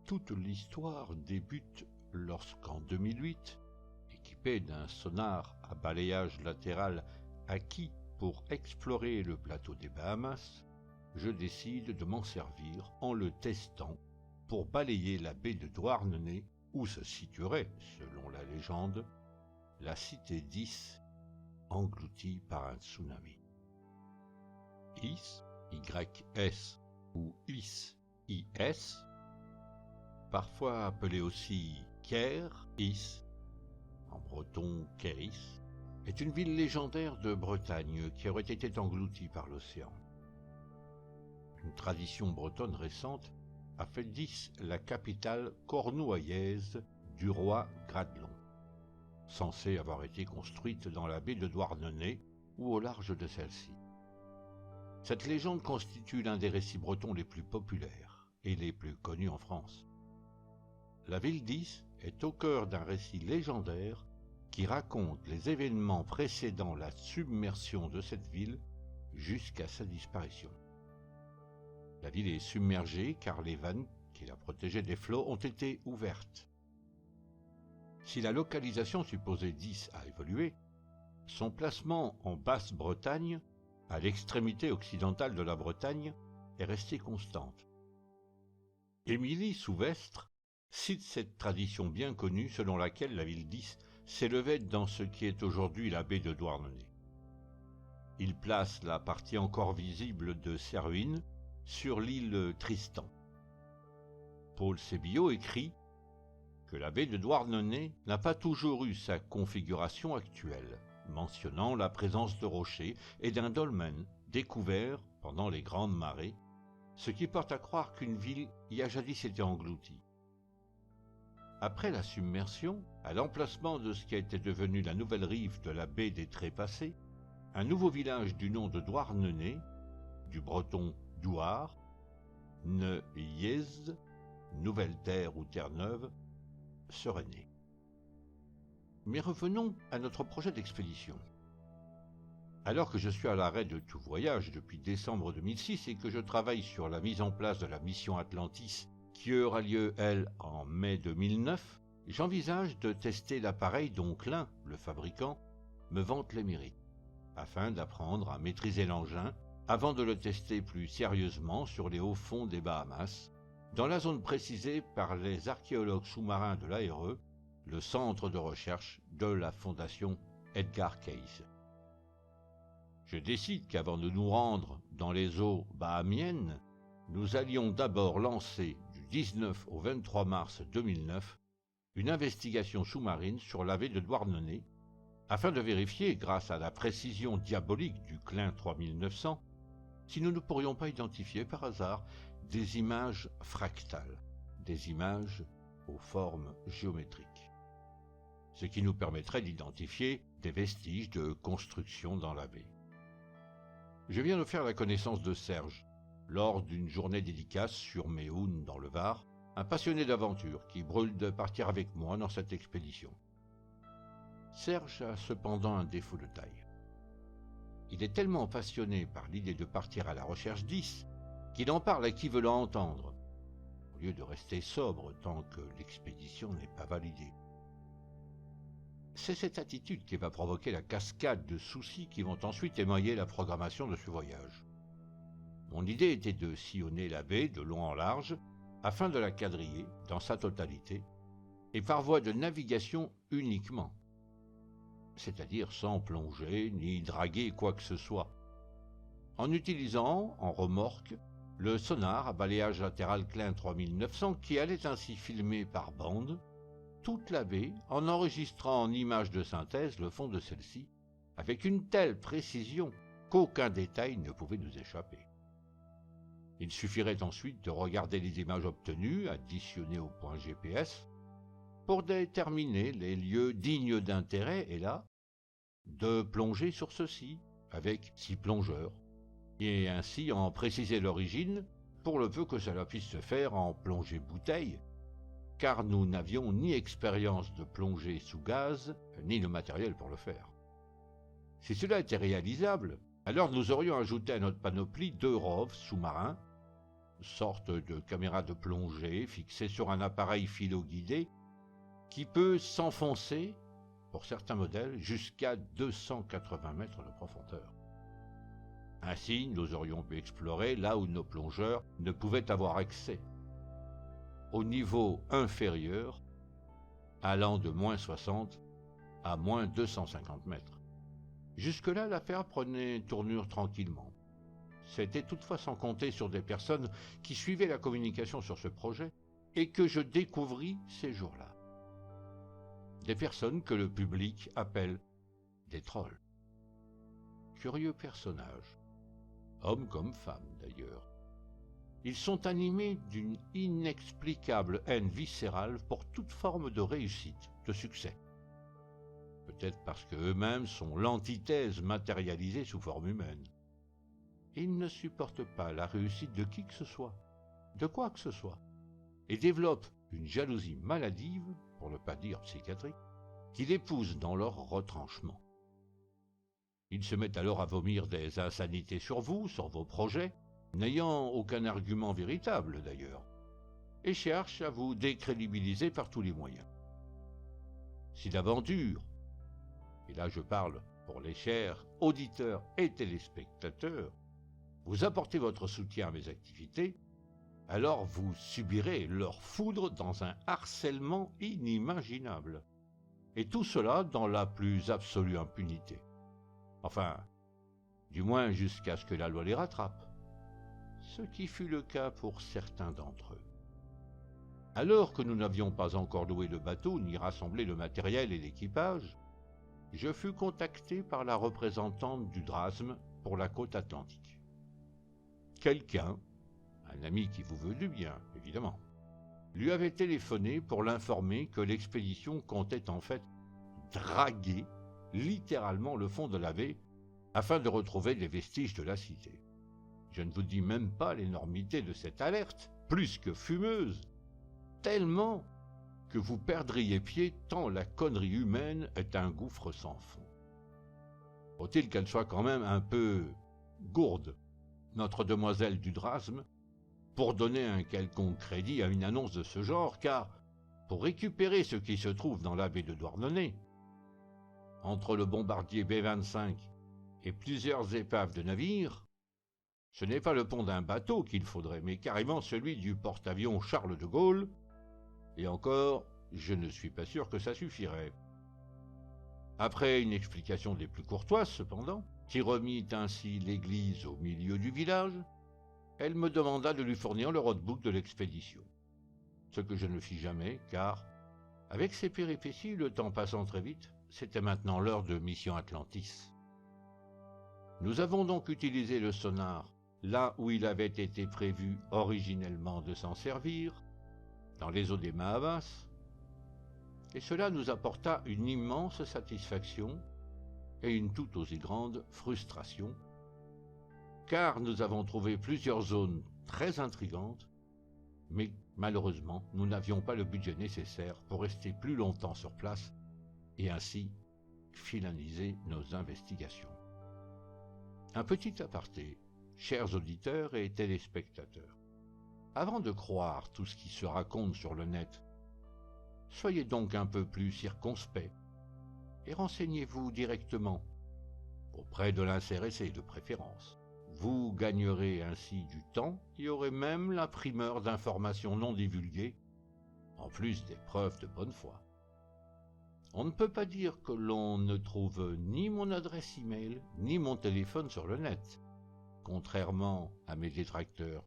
Toute l'histoire débute lorsqu'en 2008, équipé d'un sonar à balayage latéral acquis pour explorer le plateau des Bahamas, je décide de m'en servir en le testant pour balayer la baie de Douarnenez où se situerait, selon la légende, la cité d'Ys engloutie par un tsunami. Is, Y-S ou Is, I-S, parfois appelé aussi Caire, Is, en breton Kéris, est une ville légendaire de Bretagne qui aurait été engloutie par l'océan. Une tradition bretonne récente a fait d'Is la capitale cornouaillèse du roi Gradelon, censée avoir été construite dans la baie de Douarnenez ou au large de celle-ci. Cette légende constitue l'un des récits bretons les plus populaires et les plus connus en France. La ville d'Is est au cœur d'un récit légendaire qui raconte les événements précédant la submersion de cette ville jusqu'à sa disparition. La ville est submergée car les vannes qui la protégeaient des flots ont été ouvertes. Si la localisation supposée d'Is a évolué, son placement en Basse-Bretagne, à l'extrémité occidentale de la Bretagne, est resté constante. Émilie Souvestre cite cette tradition bien connue selon laquelle la ville d'Is s'élevait dans ce qui est aujourd'hui la baie de Douarnenez. Il place la partie encore visible de ses ruines sur l'île Tristan. Paul Sébillot écrit que la baie de Douarnenez n'a pas toujours eu sa configuration actuelle, mentionnant la présence de rochers et d'un dolmen découvert pendant les grandes marées, ce qui porte à croire qu'une ville y a jadis été engloutie. Après la submersion, à l'emplacement de ce qui a été devenu la nouvelle rive de la baie des Trépassés, un nouveau village du nom de Douarnenez, du breton Douar, Ne-Yez, nouvelle terre ou terre neuve, serait né. Mais revenons à notre projet d'expédition. Alors que je suis à l'arrêt de tout voyage depuis décembre 2006 et que je travaille sur la mise en place de la mission Atlantis qui aura lieu, elle, en mai 2009, j'envisage de tester l'appareil dont Klein, le fabricant, me vante les mérites, afin d'apprendre à maîtriser l'engin avant de le tester plus sérieusement sur les hauts fonds des Bahamas, dans la zone précisée par les archéologues sous-marins de l'ARE, le centre de recherche de la fondation Edgar Cayce. Je décide qu'avant de nous rendre dans les eaux bahamiennes, nous allions d'abord lancer, du 19 au 23 mars 2009, une investigation sous-marine sur la baie de Douarnenez, afin de vérifier, grâce à la précision diabolique du Klein 3900, si nous ne pourrions pas identifier par hasard des images fractales, des images aux formes géométriques, ce qui nous permettrait d'identifier des vestiges de construction dans la baie. Je viens de faire la connaissance de Serge, lors d'une journée dédicace sur Méhoun dans le Var, un passionné d'aventure qui brûle de partir avec moi dans cette expédition. Serge a cependant un défaut de taille. Il est tellement passionné par l'idée de partir à la recherche d'Is qu'il en parle à qui veut l'entendre, au lieu de rester sobre tant que l'expédition n'est pas validée. C'est cette attitude qui va provoquer la cascade de soucis qui vont ensuite émailler la programmation de ce voyage. Mon idée était de sillonner la baie de long en large afin de la quadriller dans sa totalité et par voie de navigation uniquement, c'est-à-dire sans plonger ni draguer quoi que ce soit, en utilisant, en remorque, le sonar à balayage latéral Klein 3900 qui allait ainsi filmer par bande toute la baie en enregistrant en images de synthèse le fond de celle-ci avec une telle précision qu'aucun détail ne pouvait nous échapper. Il suffirait ensuite de regarder les images obtenues, additionnées au point GPS, pour déterminer les lieux dignes d'intérêt et là, de plonger sur ceux-ci avec 6 plongeurs, et ainsi en préciser l'origine pour le peu que cela puisse se faire en plongée bouteille, car nous n'avions ni expérience de plongée sous gaz, ni le matériel pour le faire. Si cela était réalisable, alors nous aurions ajouté à notre panoplie 2 roves sous-marins, sorte de caméra de plongée fixée sur un appareil philo-guidé qui peut s'enfoncer, pour certains modèles, jusqu'à 280 mètres de profondeur. Ainsi, nous aurions pu explorer là où nos plongeurs ne pouvaient avoir accès, au niveau inférieur, allant de moins 60 à moins 250 mètres. Jusque-là, l'affaire prenait tournure tranquillement. C'était toutefois sans compter sur des personnes qui suivaient la communication sur ce projet et que je découvris ces jours-là. Des personnes que le public appelle des trolls. Curieux personnages, hommes comme femmes d'ailleurs. Ils sont animés d'une inexplicable haine viscérale pour toute forme de réussite, de succès. Peut-être parce qu'eux-mêmes sont l'antithèse matérialisée sous forme humaine. Ils ne supportent pas la réussite de qui que ce soit, de quoi que ce soit, et développent une jalousie maladive, pour ne pas dire psychiatrique, qui les pousse dans leur retranchement. Ils se mettent alors à vomir des insanités sur vous, sur vos projets, n'ayant aucun argument véritable d'ailleurs, et cherchent à vous décrédibiliser par tous les moyens. Si l'aventure, et là je parle pour les chers auditeurs et téléspectateurs, vous apportez votre soutien à mes activités, alors vous subirez leur foudre dans un harcèlement inimaginable. Et tout cela dans la plus absolue impunité. Enfin, du moins jusqu'à ce que la loi les rattrape. Ce qui fut le cas pour certains d'entre eux. Alors que nous n'avions pas encore loué le bateau ni rassemblé le matériel et l'équipage, je fus contacté par la représentante du Drasme pour la côte atlantique. Quelqu'un, un ami qui vous veut du bien, évidemment, lui avait téléphoné pour l'informer que l'expédition comptait en fait draguer littéralement le fond de la baie afin de retrouver les vestiges de la cité. Je ne vous dis même pas l'énormité de cette alerte, plus que fumeuse, tellement que vous perdriez pied tant la connerie humaine est un gouffre sans fond. Faut-il qu'elle soit quand même un peu gourde, notre demoiselle du Drasme, pour donner un quelconque crédit à une annonce de ce genre, car pour récupérer ce qui se trouve dans la baie de Douarnenez, entre le bombardier B-25 et plusieurs épaves de navires, ce n'est pas le pont d'un bateau qu'il faudrait, mais carrément celui du porte-avions Charles de Gaulle, et encore, je ne suis pas sûr que ça suffirait. Après une explication des plus courtoises, cependant, qui remit ainsi l'église au milieu du village, elle me demanda de lui fournir le roadbook de l'expédition. Ce que je ne fis jamais, car, avec ces péripéties, le temps passant très vite, c'était maintenant l'heure de Mission Atlantis. Nous avons donc utilisé le sonar là où il avait été prévu originellement de s'en servir, dans les eaux des Mahavas, et cela nous apporta une immense satisfaction et une tout aussi grande frustration, car nous avons trouvé plusieurs zones très intrigantes, mais malheureusement, nous n'avions pas le budget nécessaire pour rester plus longtemps sur place et ainsi finaliser nos investigations. Un petit aparté, chers auditeurs et téléspectateurs. Avant de croire tout ce qui se raconte sur le net, soyez donc un peu plus circonspects et renseignez-vous directement, auprès de l'intéressé de préférence. Vous gagnerez ainsi du temps et aurez même la primeur d'informations non divulguées, en plus des preuves de bonne foi. On ne peut pas dire que l'on ne trouve ni mon adresse email ni mon téléphone sur le net, contrairement à mes détracteurs,